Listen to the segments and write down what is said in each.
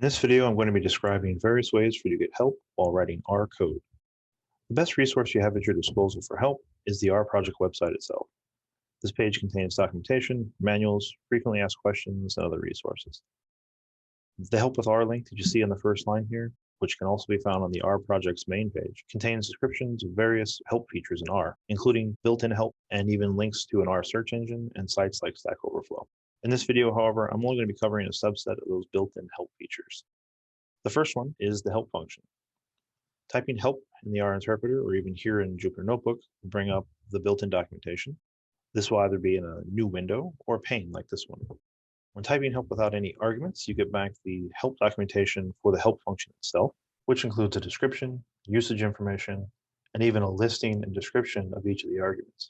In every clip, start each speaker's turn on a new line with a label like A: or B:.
A: In this video, I'm going to be describing various ways for you to get help while writing R code. The best resource you have at your disposal for help is the R project website itself. This page contains documentation, manuals, frequently asked questions, and other resources. The Help with R link that you see on the first line here, which can also be found on the R project's main page, contains descriptions of various help features in R, including built-in help and even links to an R search engine and sites like Stack Overflow. In this video, however, I'm only going to be covering a subset of those built-in help features. The first one is the help function. Typing help in the R interpreter or even here in Jupyter Notebook will bring up the built-in documentation. This will either be in a new window or a pane like this one. When typing help without any arguments, you get back the help documentation for the help function itself, which includes a description, usage information, and even a listing and description of each of the arguments.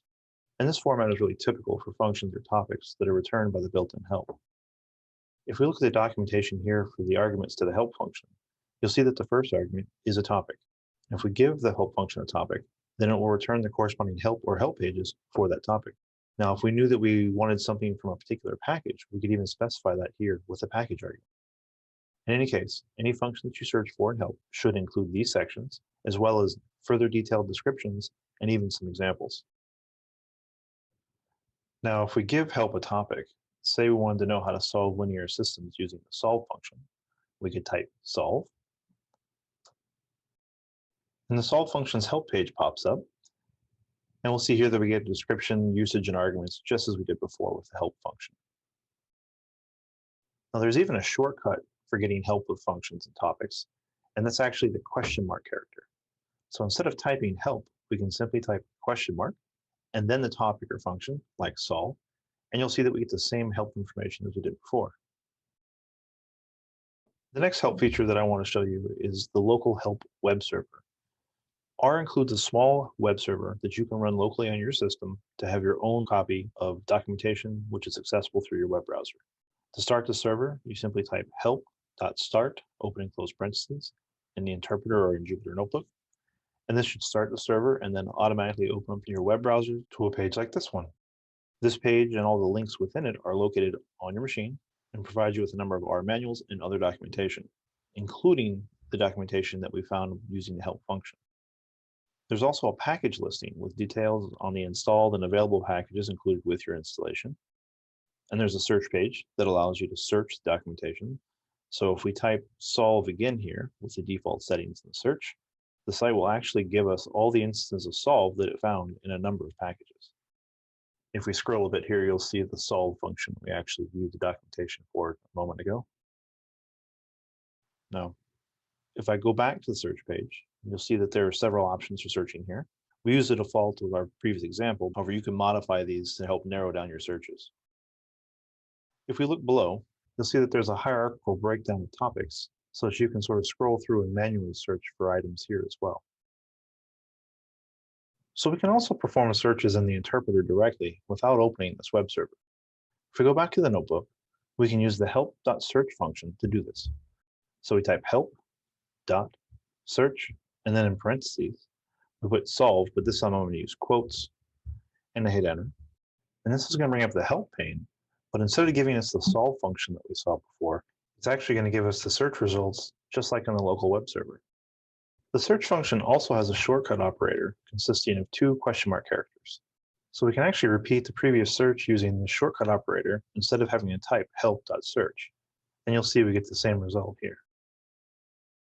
A: And this format is really typical for functions or topics that are returned by the built-in help. If we look at the documentation here for the arguments to the help function, you'll see that the first argument is a topic. And if we give the help function a topic, then it will return the corresponding help or help pages for that topic. Now, if we knew that we wanted something from a particular package, we could even specify that here with a package argument. In any case, any function that you search for in help should include these sections, as well as further detailed descriptions and even some examples. Now, if we give help a topic, say we wanted to know how to solve linear systems using the solve function, we could type solve. And the solve function's help page pops up. And we'll see here that we get description, usage, and arguments just as we did before with the help function. Now, there's even a shortcut for getting help with functions and topics, and that's actually the question mark character. So instead of typing help, we can simply type question mark and then the topic or function, like solve, and you'll see that we get the same help information as we did before. The next help feature that I want to show you is the local help web server. R includes a small web server that you can run locally on your system to have your own copy of documentation, which is accessible through your web browser. To start the server, you simply type help.start, open and close parentheses, in the interpreter or in Jupyter Notebook. And this should start the server and then automatically open up your web browser to a page like this one. This page and all the links within it are located on your machine and provide you with a number of R manuals and other documentation, including the documentation that we found using the help function. There's also a package listing with details on the installed and available packages included with your installation. And there's a search page that allows you to search the documentation. So if we type solve again here with the default settings in the search, the site will actually give us all the instances of solve that it found in a number of packages. If we scroll a bit here, you'll see the solve function we actually viewed the documentation for a moment ago. Now, if I go back to the search page, you'll see that there are several options for searching here. We use the default of our previous example. However, you can modify these to help narrow down your searches. If we look below, you'll see that there's a hierarchical breakdown of topics so that you can sort of scroll through and manually search for items here as well. So we can also perform searches in the interpreter directly without opening this web server. If we go back to the notebook, we can use the help.search function to do this. So we type help.search, and then in parentheses, we put solve, but this time I'm going to use quotes, and I hit enter. And this is going to bring up the help pane, but instead of giving us the solve function that we saw before, it's actually going to give us the search results just like on the local web server. The search function also has a shortcut operator consisting of two question mark characters. So we can actually repeat the previous search using the shortcut operator instead of having to type help.search. And you'll see we get the same result here.